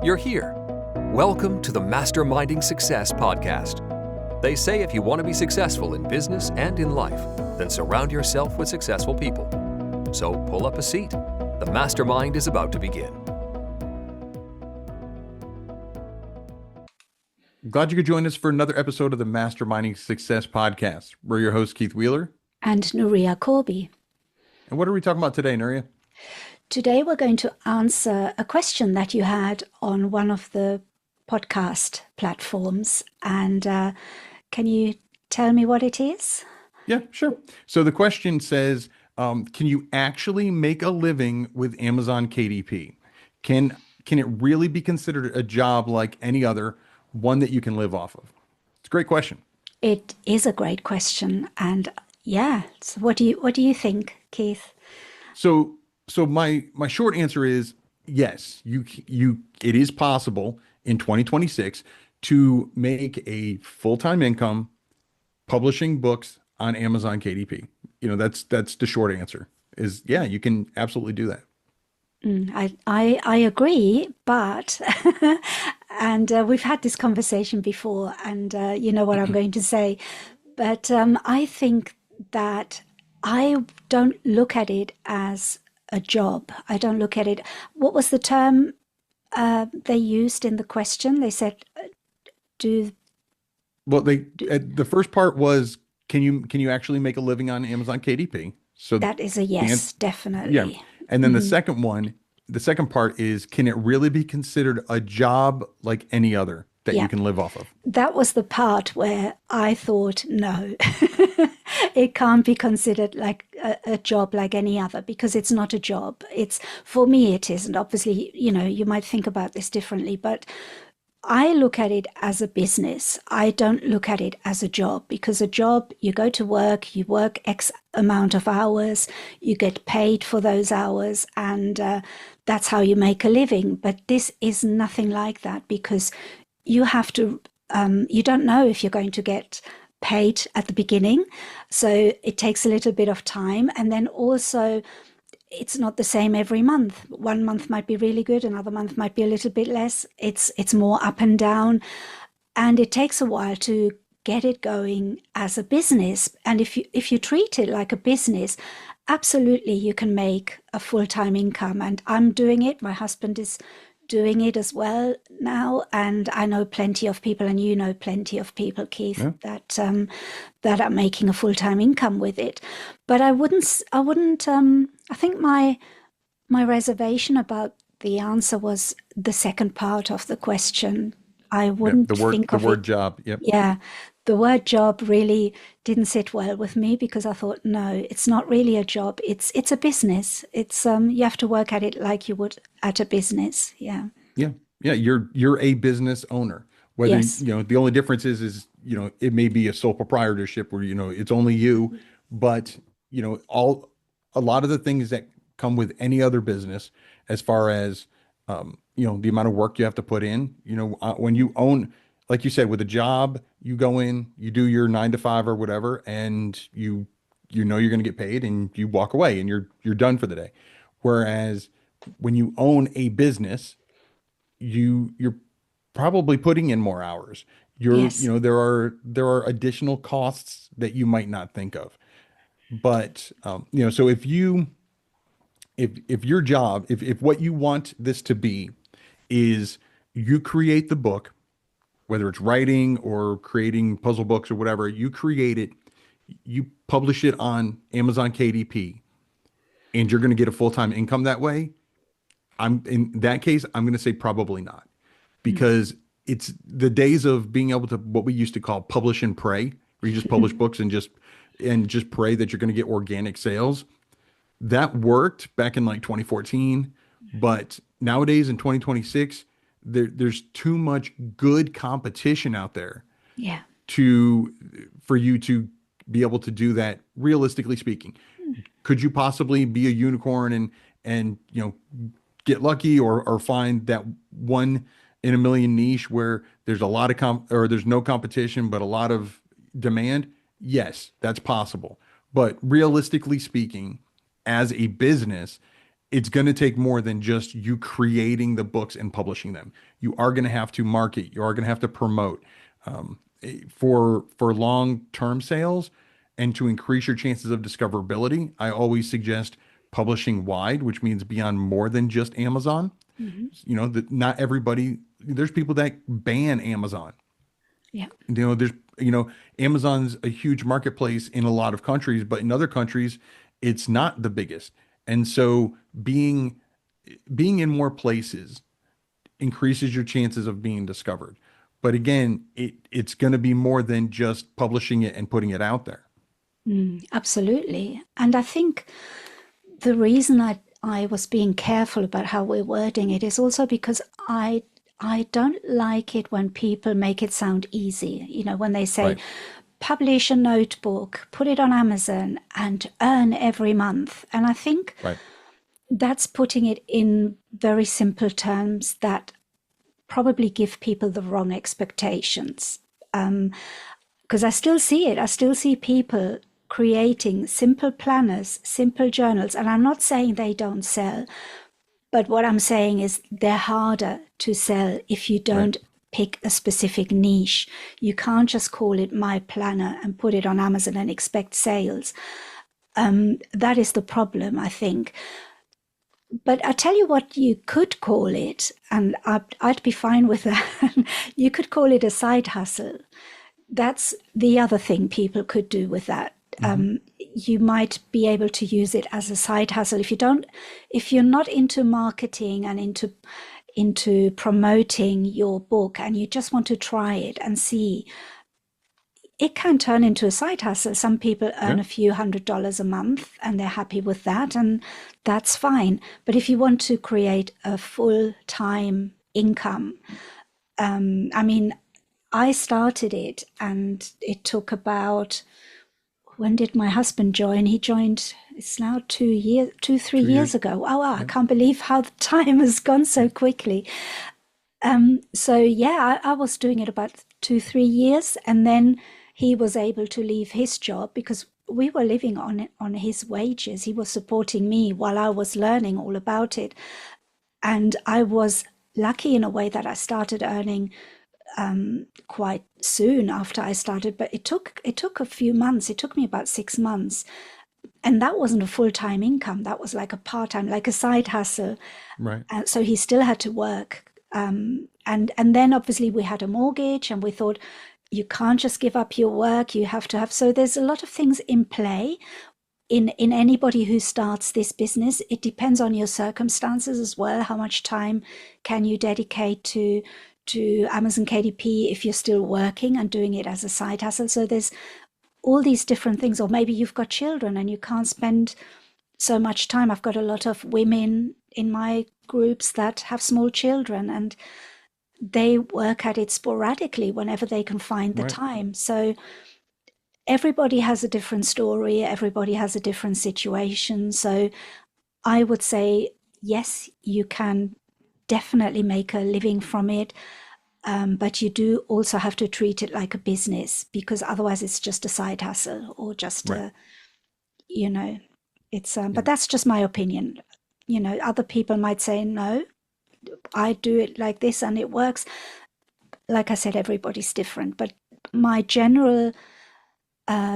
You're here. Welcome to the Masterminding Success podcast. They say if you want to be successful in business and in life, then surround yourself with successful people. So pull up a seat. The mastermind is about to begin. Glad you could join us for another episode of the Masterminding Success podcast. We're your hosts, Keith Wheeler and Nuria Corby. And what are we talking about today, Nuria? Today we're going to answer a question that you had on one of the podcast platforms. And can you tell me what it is? Yeah, sure. So the question says, can you actually make a living with Amazon KDP? Can it really be considered a job like any other, one that you can live off of? It's a great question. It is a great question. And yeah, so what do you think, Keith? So my short answer is yes, it is possible in 2026 to make a full-time income publishing books on Amazon KDP. That's the short answer is, yeah, you can absolutely do that. I agree, but and we've had this conversation before, and you know what I'm going to say, but I think that I don't look at it as a job. I don't look at it. What was the term they used in the question? They said, the first part was, can you actually make a living on Amazon KDP? So that is a yes, definitely. Yeah. And then the second part is, can it really be considered a job like any other that you can live off of? That was the part where I thought, no, it can't be considered like a job like any other, because it's not a job. For me, it isn't. Obviously, you might think about this differently, but I look at it as a business. I don't look at it as a job, because a job, you go to work, you work X amount of hours, you get paid for those hours, and that's how you make a living. But this is nothing like that, because you have to, you don't know if you're going to get paid at the beginning. So it takes a little bit of time. And then also, it's not the same every month. One month might be really good, another month might be a little bit less. It's more up and down. And it takes a while to get it going as a business. And if you treat it like a business, absolutely you can make a full-time income. And I'm doing it. My husband is doing it as well now, and I know plenty of people, and you know plenty of people, Keith, that are making a full-time income with it. But I think my reservation about the answer was the second part of the question. I wouldn't think of the word job. Yep. Yeah. The word job really didn't sit well with me, because I thought, no, it's not really a job. It's a business. It's you have to work at it like you would at a business. Yeah. Yeah. Yeah. You're a business owner. Whether the only difference is it may be a sole proprietorship where it's only you, but a lot of the things that come with any other business, as far as the amount of work you have to put in, when you own, like you said, with a job, you go in, you do your 9 to 5 or whatever, and you're going to get paid, and you walk away, and you're done for the day. Whereas when you own a business, you're probably putting in more hours. There are additional costs that you might not think of. But so if your job, if what you want this to be is you create the book, whether it's writing or creating puzzle books or whatever, you create it, you publish it on Amazon KDP, and you're going to get a full-time income that way. In that case, I'm going to say probably not, because it's the days of being able to, what we used to call publish and pray, where you just publish books and just pray that you're going to get organic sales. That worked back in like 2014, but nowadays in 2026, there's too much good competition out there. Yeah. For you to be able to do that, realistically speaking. Could you possibly be a unicorn and get lucky or find that one in a million niche where there's a lot of there's no competition but a lot of demand? Yes, that's possible. But realistically speaking, as a business, it's going to take more than just you creating the books and publishing them. You are going to have to market. You are going to have to promote. For long-term sales and to increase your chances of discoverability, I always suggest publishing wide, which means beyond more than just Amazon. Hmm. You know, that not everybody, there's people that ban Amazon. Yeah. You know, Amazon's a huge marketplace in a lot of countries, but in other countries, it's not the biggest. And so being in more places increases your chances of being discovered. But again, it's going to be more than just publishing it and putting it out there. Absolutely. And I think the reason I was being careful about how we're wording it is also because I don't like it when people make it sound easy. You know, when they say, Right. publish a notebook, put it on Amazon, and earn every month. And I think Right. that's putting it in very simple terms that probably give people the wrong expectations. Because I still see it. I still see people creating simple planners, simple journals. And I'm not saying they don't sell, but what I'm saying is they're harder to sell if you Right. don't pick a specific niche. You can't just call it My Planner and put it on Amazon and expect sales. That is the problem, I think. But I tell you what you could call it, and I'd be fine with that. You could call it a side hustle. That's the other thing people could do with that. Mm-hmm. You might be able to use it as a side hustle if you're not into marketing and into promoting your book, and you just want to try it and see. It can turn into a side hustle. Some people earn Yeah. a few $100s a month and they're happy with that, and that's fine. But if you want to create a full-time income, I mean, I started it and it took about, when did my husband join? He joined, it's now 3 2 years years. ago. Oh, wow, I Yeah. can't believe how the time has gone so quickly. So yeah, I was doing it about 2, 3 years, and then he was able to leave his job because we were living on his wages. He was supporting me while I was learning all about it, and I was lucky in a way that I started earning quite soon after I started. But it took a few months. It took me about 6 months, and that wasn't a full-time income. That was like a part-time, like a side hustle. Right. So he still had to work. And then obviously we had a mortgage, and we thought you can't just give up your work. You have to have. So there's a lot of things in play in anybody who starts this business. It depends on your circumstances as well. How much time can you dedicate to Amazon KDP if you're still working and doing it as a side hustle? So there's all these different things. Or maybe you've got children and you can't spend so much time. I've got a lot of women in my groups that have small children, and they work at it sporadically whenever they can find the Right. time. So everybody has a different story, everybody has a different situation. So I would say, yes, you can definitely make a living from it. But you do also have to treat it like a business, because otherwise it's just a side hustle or just Right. you know, it's, Yeah. but that's just my opinion. You know, other people might say, no, I do it like this and it works. Like I said, everybody's different. But my general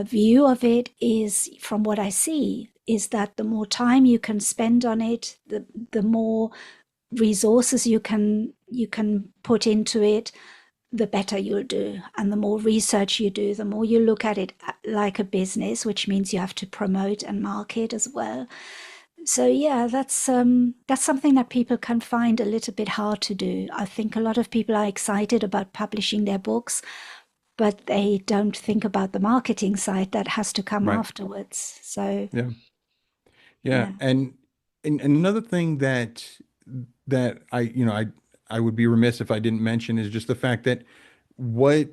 view of it is, from what I see, is that the more time you can spend on it, the more resources you can put into it, the better you'll do. And the more research you do, the more you look at it like a business, which means you have to promote and market as well. So yeah, that's something that people can find a little bit hard to do. I think a lot of people are excited about publishing their books, but they don't think about the marketing side that has to come Right. afterwards. So Yeah. Yeah. yeah. And another thing that I would be remiss if I didn't mention is just the fact that what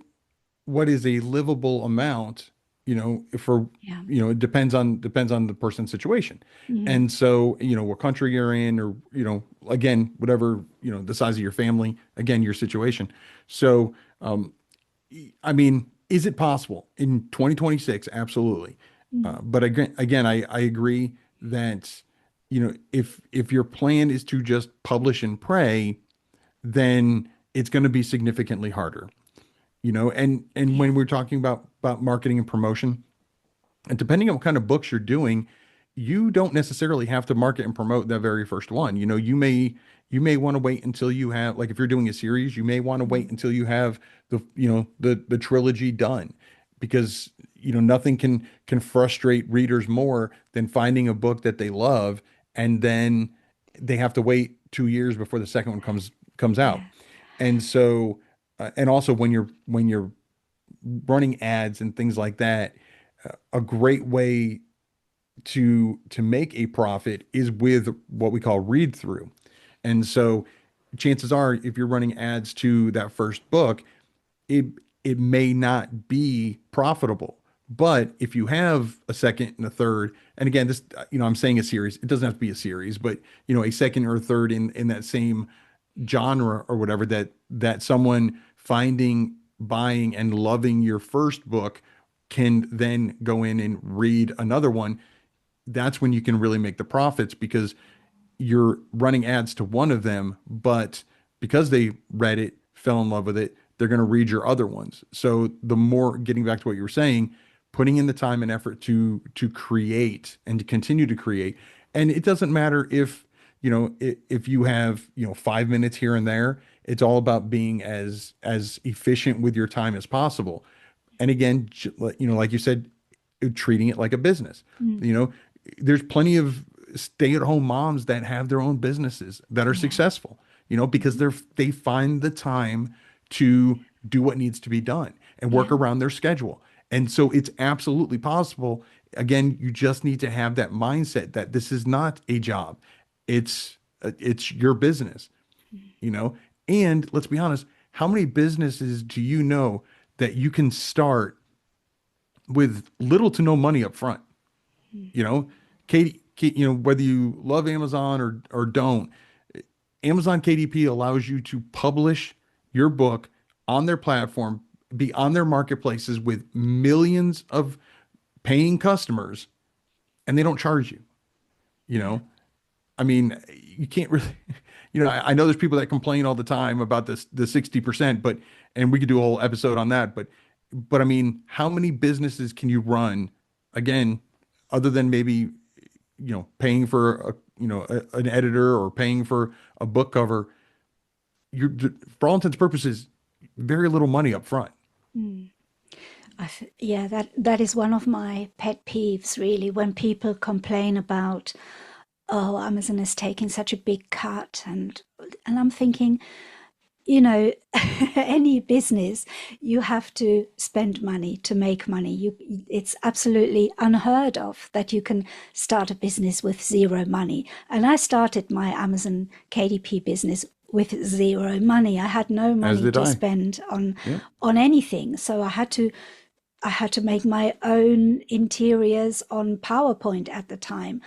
what is a livable amount, for, Yeah. it depends on the person's situation. Mhm. And so, what country you're in, or, again, whatever, the size of your family, again, your situation. So, I mean, is it possible in 2026? Absolutely. Mhm. But again, I agree that if your plan is to just publish and pray, then it's going to be significantly harder. And Yeah. when we're talking about marketing and promotion, and depending on what kind of books you're doing, you don't necessarily have to market and promote that very first one. You may want to wait until you have, like, if you're doing a series, you may want to wait until you have the trilogy done, because nothing can frustrate readers more than finding a book that they love, and then they have to wait 2 years before the second one comes out. Yeah. And so, and also when you're running ads and things like that, a great way to make a profit is with what we call read through. And so chances are, if you're running ads to that first book, it it may not be profitable. But if you have a second and a third, and again, this, I'm saying a series, it doesn't have to be a series, but a second or a third in that same genre or whatever, that someone finding, buying, and loving your first book can then go in and read another one. That's when you can really make the profits, because you're running ads to one of them, but because they read it, fell in love with it, they're going to read your other ones. So the more, getting back to what you were saying, putting in the time and effort to create and to continue to create. And it doesn't matter if you have 5 minutes here and there. It's all about being as efficient with your time as possible. And again, like you said, treating it like a business. Mm. You know, there's plenty of stay-at-home moms that have their own businesses that are Yeah. successful, because they find the time to do what needs to be done and work Yeah. around their schedule. And so it's absolutely possible. Again, you just need to have that mindset that this is not a job. It's your business, you know? And let's be honest, how many businesses do you know that you can start with little to no money up front? You know, whether you love Amazon or don't, Amazon KDP allows you to publish your book on their platform, be on their marketplaces with millions of paying customers, and they don't charge you. You Yeah. know, I mean, you can't really, I know there's people that complain all the time about the 60%, and we could do a whole episode on that, but I mean, how many businesses can you run, again, other than maybe, paying for an editor or paying for a book cover? You're, for all intents and purposes, very little money up front. Mm. Yeah, that is one of my pet peeves, really, when people complain about, oh, Amazon is taking such a big cut, and I'm thinking, any business, you have to spend money to make money. It's absolutely unheard of that you can start a business with zero money. And I started my Amazon KDP business with zero money. I had no As money did to I. spend Yeah. on anything. So I had to make my own interiors on PowerPoint at the time.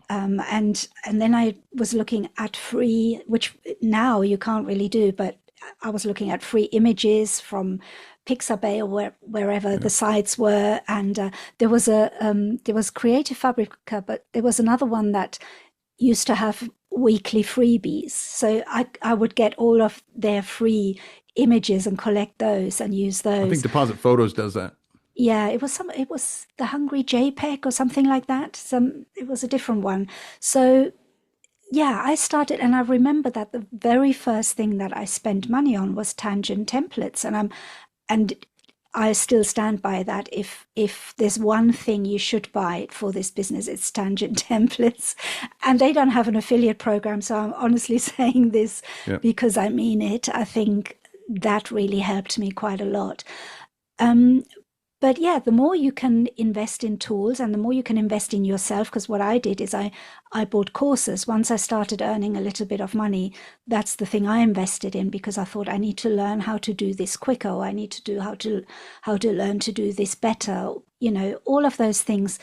And then I was looking at free, which now you can't really do, but I was looking at free images from Pixabay or wherever Yeah. the sites were, and there was Creative Fabrica, but there was another one that used to have weekly freebies. So I would get all of their free images and collect those and use I think those. Deposit Photos does that. Yeah, it was the Hungry JPEG or something like that. It was a different one. So yeah, I started, and I remember that the very first thing that I spent money on was tangent templates, and I still stand by that. If there's one thing you should buy for this business, it's tangent templates, and they don't have an affiliate program, so I'm honestly saying this Yeah. because I mean it. I think that really helped me quite a lot. Um, but yeah, the more you can invest in tools and the more you can invest in yourself, because what I did is I bought courses. Once I started earning a little bit of money, that's the thing I invested in, because I thought I need to learn how to do this quicker, or I need to do how to learn to do this better, all of those things.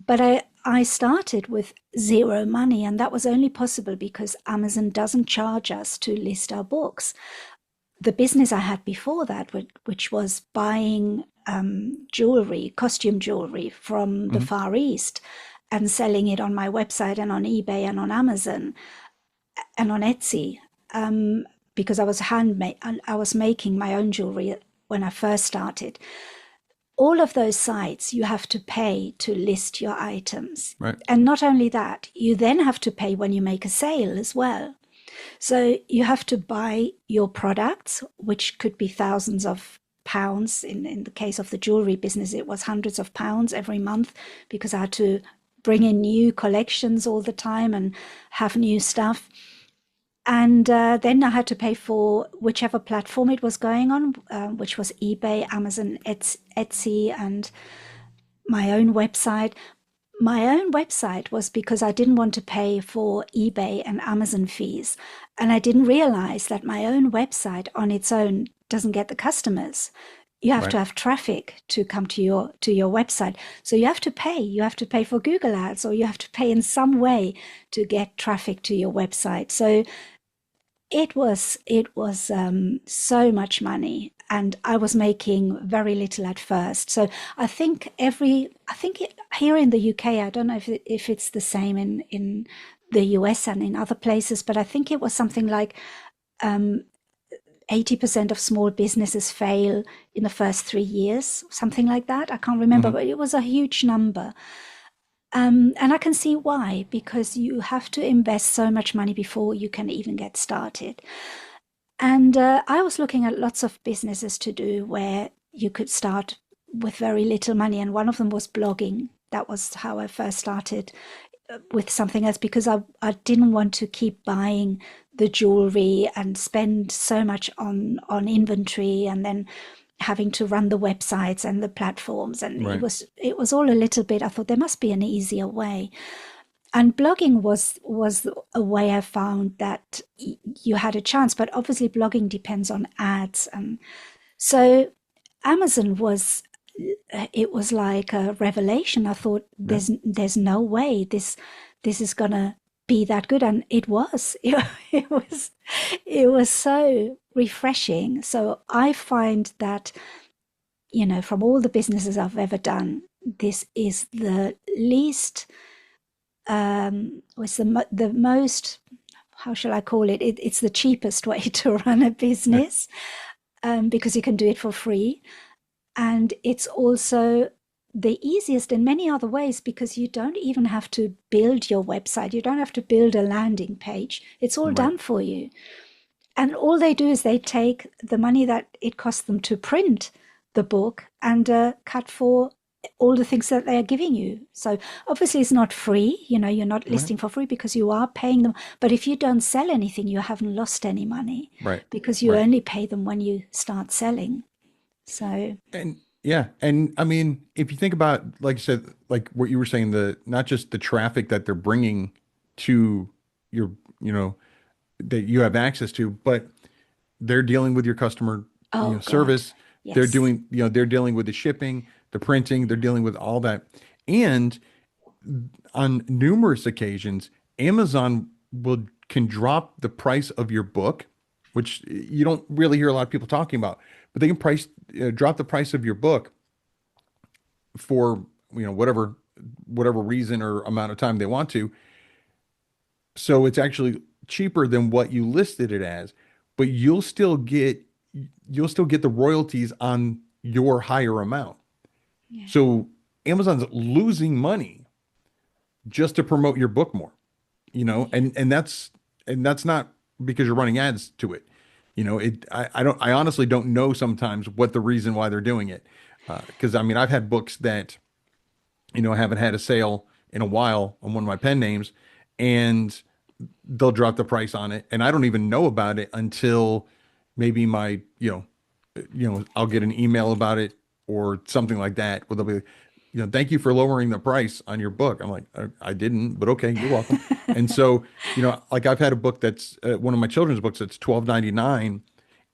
But I started with zero money, and that was only possible because Amazon doesn't charge us to list our books. The business I had before that, which was buying jewelry, costume jewelry from the Mhm. Far East, and selling it on my website and on eBay and on Amazon and on Etsy, because I was making my own jewelry when I first started. All of those sites, you have to pay to list your items. Right. And not only that, you then have to pay when you make a sale as well. So you have to buy your products, which could be thousands of pounds. In the case of the jewelry business, it was hundreds of pounds every month, because I had to bring in new collections all the time and have new stuff. And then I had to pay for whichever platform it was going on, which was eBay, Amazon, Etsy, and my own website. My own website was because I didn't want to pay for eBay and Amazon fees. And I didn't realize that my own website on its own doesn't get the customers. You have to have traffic to come to your website. So you have to pay. You have to pay for Google Ads, or you have to pay in some way to get traffic to your website. So it was so much money, and I was making very little at first. So I think here in the UK, I don't know if it's the same in the US and in other places, but I think it was something like 80% of small businesses fail in the first 3 years, something like that. I can't remember, but it was a huge number. And I can see why, because you have to invest so much money before you can even get started. And I was looking at lots of businesses to do where you could start with very little money. And one of them was blogging. That was how I first started with something else, because I didn't want to keep buying the jewelry and spend so much on inventory, and then having to run the websites and the platforms. And it was all a little bit, I thought there must be an easier way. And blogging was a way I found that you had a chance, but obviously blogging depends on ads. And so Amazon was like a revelation. I thought there's no way this is gonna be that good, and it was. It was so refreshing. So I find that, from all the businesses I've ever done, this is the least, was the most, how shall I call it? It's the cheapest way to run a business, because you can do it for free. And it's also the easiest in many other ways, because you don't even have to build your website. You don't have to build a landing page. It's all done for you. And all they do is they take the money that it costs them to print the book and cut for all the things that they are giving you. So obviously it's not free. You're not listing for free, because you are paying them. But if you don't sell anything, you haven't lost any money, because you only pay them when you start selling. So. And I mean, if you think about, like you said, like what you were saying, not just the traffic that they're bringing to your, that you have access to, but they're dealing with your customer service. Yes. They're dealing with the shipping, the printing, they're dealing with all that. And on numerous occasions, Amazon can drop the price of your book, which you don't really hear a lot of people talking about, but they can drop the price of your book for, whatever reason or amount of time they want to. So it's actually cheaper than what you listed it as, but you'll still get the royalties on your higher amount. Yeah. So Amazon's losing money just to promote your book more, and that's not because you're running ads to it. I honestly don't know sometimes what the reason why they're doing it. Because I've had books that, I haven't had a sale in a while on one of my pen names, and they'll drop the price on it, and I don't even know about it until maybe my, I'll get an email about it or something like that, where they'll be, thank you for lowering the price on your book. I'm like, I didn't, but okay, you're welcome. And so, like I've had a book that's one of my children's books that's $12.99,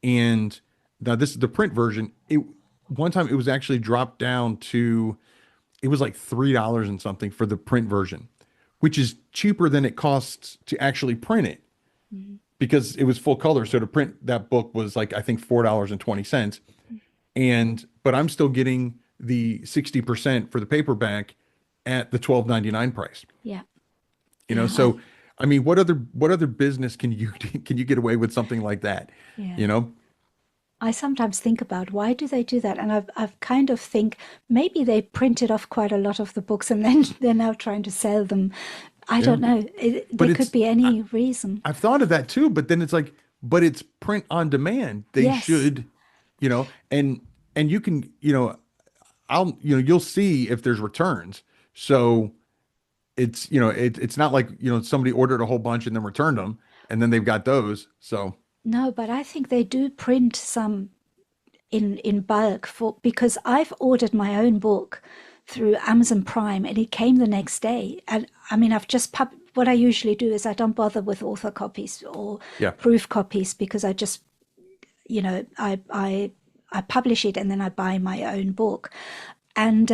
and now this is the print version. One time it was actually dropped down to, it was like $3 and something for the print version, which is cheaper than it costs to actually print it, because it was full color. So to print that book was like, I think $4.20. But I'm still getting the 60% for the paperback at the $12.99 price. Yeah. You know, Yeah. so I mean, what other business can you can you get away with something like that? Yeah. You know? I sometimes think about why do they do that? And I've kind of think maybe they printed off quite a lot of the books and then they're now trying to sell them. I Yeah. don't know. But There could be any reason. I've thought of that too, but then it's like, but it's print on demand. They Yes. should, you know, and you can, you know, you'll see if there's returns. So it's, you know, it's not like, you know, somebody ordered a whole bunch and then returned them and then they've got those. So No, but I think they do print some in bulk for because I've ordered my own book through Amazon Prime and it came the next day. And I mean, what I usually do is I don't bother with author copies or yeah, proof copies because I just, you know, I publish it and then I buy my own book. And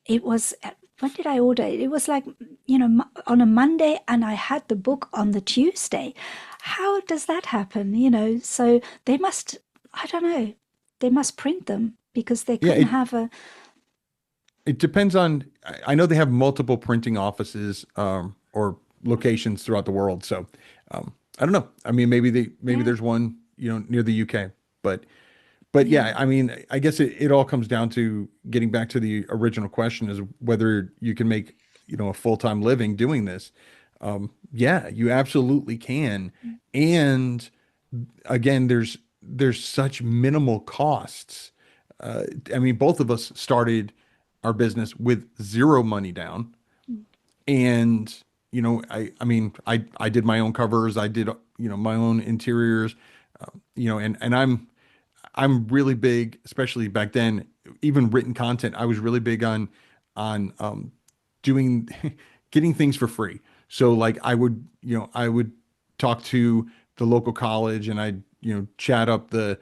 it was when did I order it? It was like, you know, on a Monday and I had the book on the Tuesday. How does that happen? You know, so they must, I don't know, they must print them because they yeah, couldn't have a, it depends on, I know they have multiple printing offices, or locations throughout the world. So, I don't know. I mean, maybe yeah, there's one, you know, near the UK, but yeah, yeah, I mean, I guess it all comes down to getting back to the original question is whether you can make, you know, a full-time living doing this. Yeah, you absolutely can. And again, there's such minimal costs. I mean, both of us started our business with zero money down. And, you know, I mean, I did my own covers. I did, you know, my own interiors, you know, and I'm really big, especially back then, even written content. I was really big on doing getting things for free. So like I would talk to the local college and I'd, you know, chat up the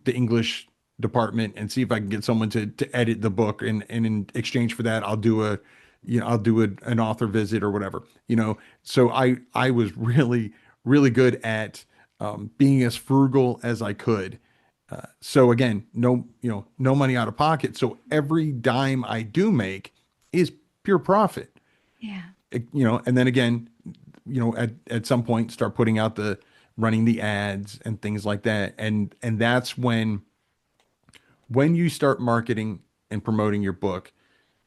English department and see if I can get someone to edit the book and in exchange for that I'll do an author visit or whatever. You know, so I was really good at being as frugal as I could. So again, no money out of pocket. So every dime I do make is pure profit. yeah, You know, and then again, you know, at some point start putting out running the ads and things like that. And that's when you start marketing and promoting your book,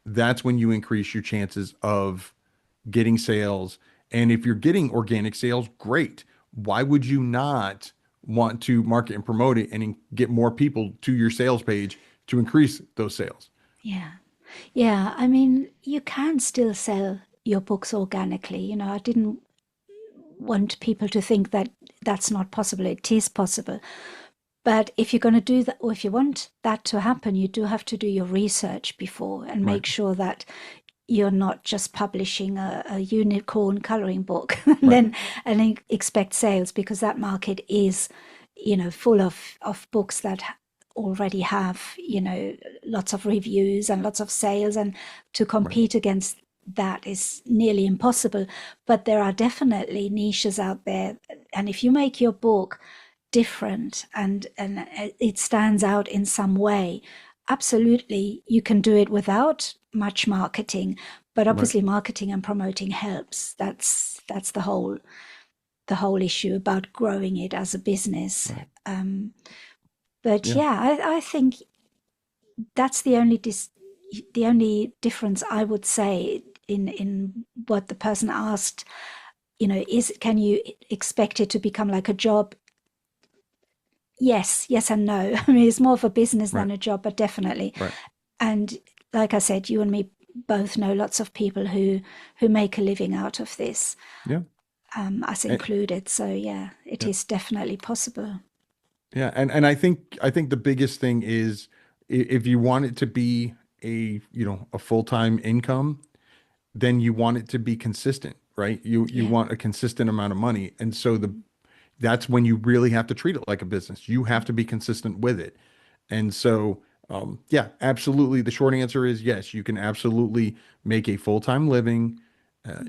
that's when you increase your chances of getting sales. And if you're getting organic sales, great. Why would you not want to market and promote it and get more people to your sales page to increase those sales? yeah. Yeah, I mean, you can still sell your books organically. You know, I didn't want people to think that that's not possible. It is possible. But if you're going to do that, or if you want that to happen, you do have to do your research before and Right, make sure that you're not just publishing a unicorn coloring book and right, then expect sales because that market is, you know, full of books that already have, you know, lots of reviews and lots of sales, and to right, compete against that is nearly impossible. But there are definitely niches out there, and if you make your book different and it stands out in some way, absolutely you can do it without much marketing, but right, obviously marketing and promoting helps. That's the whole issue about growing it as a business. right. But Yeah. yeah, I think that's the only difference I would say in what the person asked. You know, is can you expect it to become like a job? Yes, yes and no. I mean, it's more of a business Right. than a job, but definitely. Right. And like I said, you and me both know lots of people who make a living out of this, Yeah. us And, included. So yeah, it yeah. is definitely possible. Yeah. And I think the biggest thing is if you want it to be a full-time income, then you want it to be consistent, right? You Yeah, want a consistent amount of money. And so that's when you really have to treat it like a business. You have to be consistent with it. And so, yeah, absolutely. The short answer is yes, you can absolutely make a full-time living.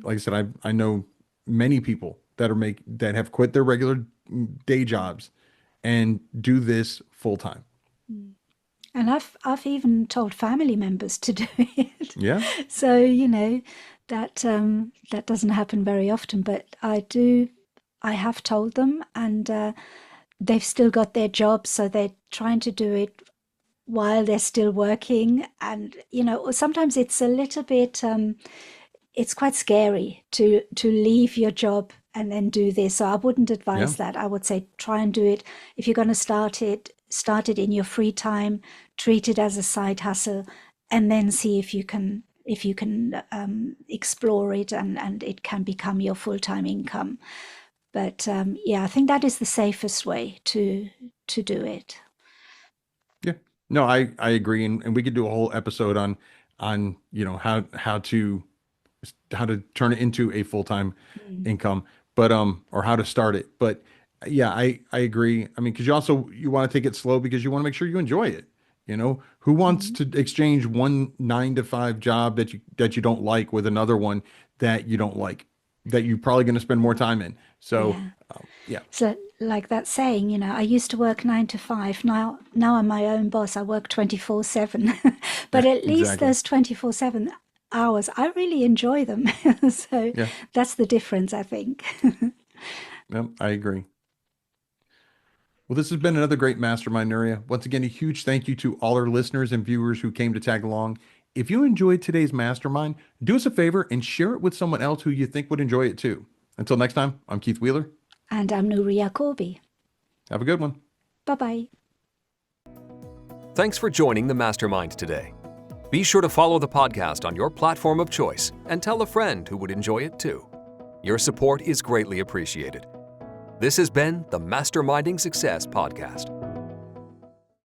Like I said, I know many people that have quit their regular day jobs and do this full time. And I've even told family members to do it. Yeah. So, that doesn't happen very often, but I have told them, and they've still got their jobs, so they're trying to do it while they're still working. And, sometimes it's a little bit, it's quite scary to leave your job and then do this. So I wouldn't advise that. I would say try and do it. If you're going to start it in your free time, treat it as a side hustle, and then see if you can explore it, and it can become your full-time income. But I think that is the safest way to do it. Yeah. No, I agree. And we could do a whole episode on how to turn it into a full-time income, but or how to start it. But yeah, I agree. I mean, because you want to take it slow because you want to make sure you enjoy it. Who wants to exchange one 9 to 5 job that you don't like with another one that you don't like, that you're probably going to spend more time in? So yeah. So like that saying, I used to work 9 to 5. Now I'm my own boss. I work 24/7. But at least exactly. those 24/7 hours, I really enjoy them. So that's the difference, I think. Yep, I agree. Well, this has been another great mastermind, Nuria. Once again, a huge thank you to all our listeners and viewers who came to tag along. If you enjoyed today's mastermind, do us a favor and share it with someone else who you think would enjoy it too. Until next time, I'm Keith Wheeler. And I'm Nuria Corby. Have a good one. Bye-bye. Thanks for joining the Mastermind today. Be sure to follow the podcast on your platform of choice and tell a friend who would enjoy it too. Your support is greatly appreciated. This has been the Masterminding Success Podcast.